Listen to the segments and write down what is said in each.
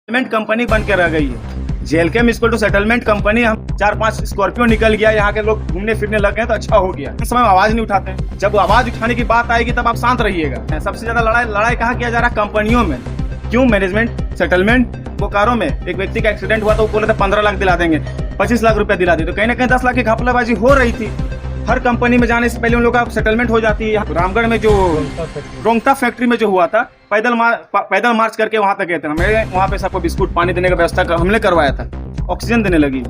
Settlement company बन के रह गई है। जेलकेम इक्वल टू सेटलमेंट कंपनी। हम 4-5 स्कॉर्पियो निकल गया, यहाँ के लोग घूमने फिरने लग गए तो अच्छा हो गया। इस समय आवाज नहीं उठाते हैं। जब आवाज उठाने की बात आएगी तब आप शांत रहिएगा। सबसे ज्यादा लड़ाई कहाँ किया जा रहा है? कंपनियों में। क्यों? Management, settlement. बोकारो में एक व्यक्ति का एक्सीडेंट हुआ तो वो बोले थे 15 लाख दिला देंगे, 25 लाख रुपया दिला दी, तो कहीं ना कहीं 10 लाख की घपलाबाजी हो रही थी। हर कंपनी में जाने से पहले उन लोगों का सेटलमेंट हो जाती है। रामगढ़ में जो रोंगटा फैक्ट्री में जो हुआ था, पैदल मार्च करके वहां तक गए थे। हमें वहां पे सबको बिस्कुट पानी देने का व्यवस्था हमने करवाया था, ऑक्सीजन देने लगी।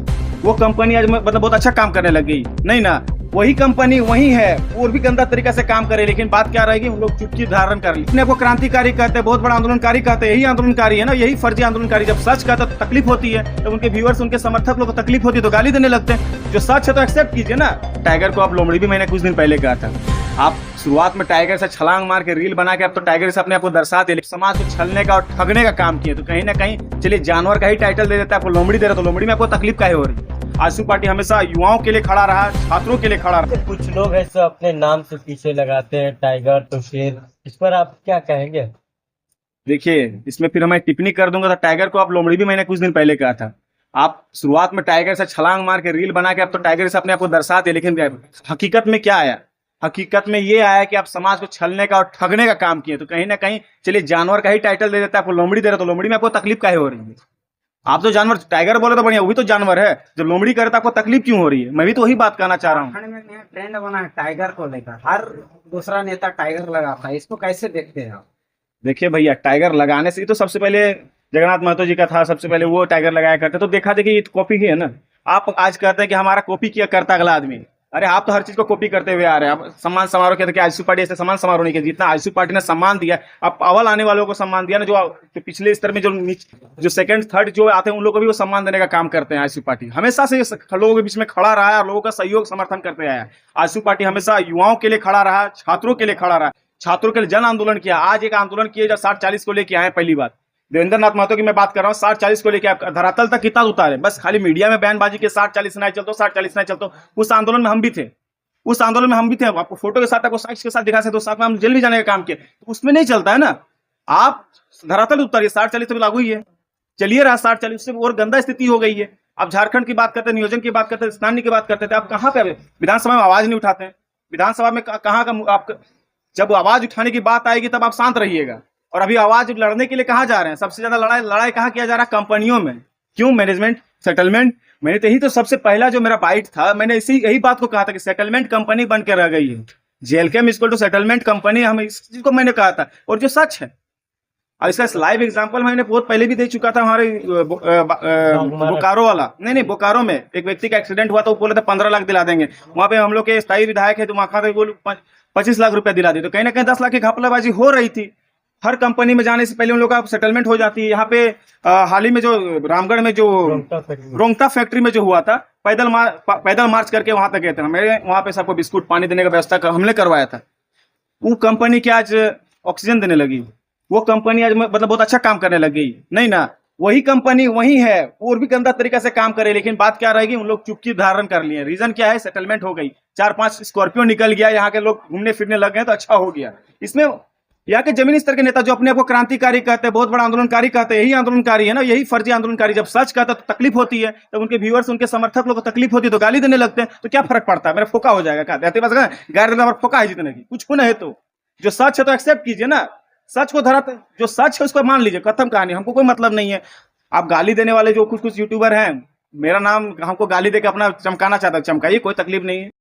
वो कंपनी आज मतलब बहुत अच्छा काम करने लगी। नहीं ना, वही कंपनी वही है, और भी गंदा तरीका से काम करे। लेकिन बात क्या रहेगी, हम लोग चुटकी धारण कर ली। अपने को क्रांतिकारी कहते हैं, बहुत बड़ा आंदोलनकारी कहते हैं। यही आंदोलनकारी है ना, यही फर्जी आंदोलनकारी। जब सच कहता तो तकलीफ होती है, जब उनके व्यूअर्स, उनके समर्थक लोग को तकलीफ होती है तो गाली देने लगते हैं। जो सच है तो एक्सेप्ट कीजिए ना। टाइगर को आप लोमड़ी भी मैंने कुछ दिन पहले कहा था। आप शुरुआत में टाइगर से छलांग मार के रील बना के अब तो टाइगर से अपने आप को दर्शाते, समाज को छलने का और ठगने का काम किए। तो कहीं ना कहीं चलिए जानवर का ही टाइटल दे देता है, आपको लोमड़ी दे रहा, तो लोमड़ी में आपको तकलीफ काहे हो रही है? आजसू पार्टी हमेशा युवाओं के लिए खड़ा रहा, छात्रों के लिए खड़ा रहा। कुछ लोग ऐसे अपने नाम से पीछे लगाते हैं, टाइगर तो शेर। इस पर आप क्या कहेंगे? देखिए, इसमें फिर मैं टिप्पणी कर दूंगा तो टाइगर को आप लोमड़ी भी मैंने कुछ दिन पहले कहा था। आप शुरुआत में टाइगर से छलांग मार के रील बना के अब तो टाइगर से अपने आप को दर्शाते, लेकिन हकीकत में क्या आया? हकीकत में ये आया कि आप समाज को छलने का और ठगने का काम किए। तो कहीं ना कहीं चलिए जानवर का ही टाइटल दे देता है, आपको लोमड़ी दे रहा, तो लोमड़ी में आपको तकलीफ काहे हो रही है? आप तो जानवर, टाइगर बोले तो बढ़िया, वो भी तो जानवर है। जब लोमड़ी करे तो आपको तकलीफ क्यों हो रही है? मैं भी तो वही बात कहना चाह रहा हूँ। ट्रेंड बना है टाइगर को लेकर, हर दूसरा नेता टाइगर लगाता है। इसको कैसे देखते हैं आप? देखिए भैया, टाइगर लगाने से ही तो सबसे पहले जगन्नाथ महतो जी का था, सबसे पहले वो टाइगर लगाया करते। तो देखा देखिए, ये तो कॉपी ही है ना। आप आज कहते हैं कि हमारा कॉपी किया करता अगला आदमी। अरे आप तो हर चीज को कॉपी करते हुए आ रहे हैं। आप सम्मान समारोह कहते हैं कि आजसू पार्टी ऐसे सम्मान समारोह नहीं किया जितना आजसू पार्टी ने सम्मान दिया। आप अव्वल आने वालों को सम्मान दिया ना, जो पिछले स्तर में जो सेकंड थर्ड जो आते हैं उन लोगों को भी वो सम्मान देने का काम करते हैं। आजसू पार्टी हमेशा से लोगों के बीच में खड़ा रहा है और लोगों का सहयोग समर्थन करते आया है। आजसू पार्टी हमेशा युवाओं के लिए खड़ा रहा, छात्रों के लिए खड़ा रहा, छात्रों के लिए जन आंदोलन किया। आज एक आंदोलन किए जब 60-40 को लेके आए। पहली बात देवेंद्र नाथ महतो की मैं बात कर रहा हूँ, 60-40 को लेके आप धरातल तक कितना उतारे। बस खाली मीडिया में बयानबाजी के 60-40 नहीं चलते, 60-40 नहीं चलते। उस आंदोलन में हम भी थे, उस आंदोलन में हम भी थे। आपको फोटो के साथ, आपको साक्ष्य के साथ दिखा सकते हो, साथ में हम जेल भी जाने का काम किया। तो उसमें नहीं चलता है ना। आप धरातल उतारिए, 60-40 तो लागू ही है, चलिए रहा 60-40। उससे और गंदा स्थिति हो गई है। आप झारखंड की बात करते, नियोजन की बात करते, स्थानीय की बात करते थे। आप कहाँ पे विधानसभा में आवाज नहीं उठाते हैं? विधानसभा में कहाँ का आप, जब आवाज उठाने की बात आएगी तब आप शांत रहिएगा। और अभी आवाज लड़ने के लिए कहाँ जा रहे हैं? सबसे ज्यादा लड़ाई कहाँ किया जा रहा है? कंपनियों में। क्यों? Management, settlement. मैंने तो यही तो सबसे पहला जो मेरा बाइट था, मैंने यही बात को कहा था कि सेटलमेंट कंपनी बन के रह गई है। जेलकेम इक्वल टू सेटलमेंट कंपनी, हम इस चीज को मैंने कहा था, और जो सच है। और इसका लाइव एग्जांपल मैंने बहुत पहले भी दे चुका था। हमारे बोकारो वाला, नहीं बोकारो में एक व्यक्ति का एक्सीडेंट हुआ तो वो बोले थे 15 लाख दिला देंगे। वहां पे हम लोग के स्थायी विधायक है, तो वहां खाते बोल 25 लाख रुपया दिला दी, तो कहीं ना कहीं 10 लाख की घपलाबाजी हो रही थी। हर कंपनी में जाने से पहले उन लोगों का सेटलमेंट हो जाती है। यहाँ पे हाल ही में जो रामगढ़ में जो रोंगटा फैक्ट्री में जो हुआ था, पैदल मार्च करके वहां तक गए थे। हमें वहां पे सबको बिस्कुट पानी देने का व्यवस्था हमने करवाया था। वो कंपनी की आज ऑक्सीजन देने लगी। वो कंपनी आज मतलब बहुत अच्छा काम करने लग गई। नहीं ना, वही कंपनी वही है, और भी गंदा तरीका से काम करे। लेकिन बात क्या रहेगी, उन लोग चुटकी धारण कर लिए। रीजन क्या है? सेटलमेंट हो गई। 4-5 स्कॉर्पियो निकल गया, यहाँ के लोग घूमने फिरने लग गए तो अच्छा हो गया। इसमें यहाँ के जमीनी स्तर के नेता जो अपने आप को क्रांतिकारी कहते हैं, बहुत बड़ा आंदोलनकारी कहते हैं, यही आंदोलनकारी है ना, यही फर्जी आंदोलनकारी। जब सच कहता तो तकलीफ होती है, जब उनके व्यूअर्स, उनके समर्थक लोग को तकलीफ होती है तो गाली देने लगते हैं। तो क्या फर्क पड़ता है? मेरा फोका हो जाएगा क्या? गैर फोका है जितने की कुछ होना है। तो जो सच है तो एक्सेप्ट कीजिए ना। सच को जो सच है उसको मान लीजिए, खत्म कहानी। हमको कोई मतलब नहीं है। आप गाली देने वाले जो कुछ यूट्यूबर हैं, मेरा नाम हमको गाली देकर अपना चमकाना चाहता है, चमकाइए, कोई तकलीफ नहीं है।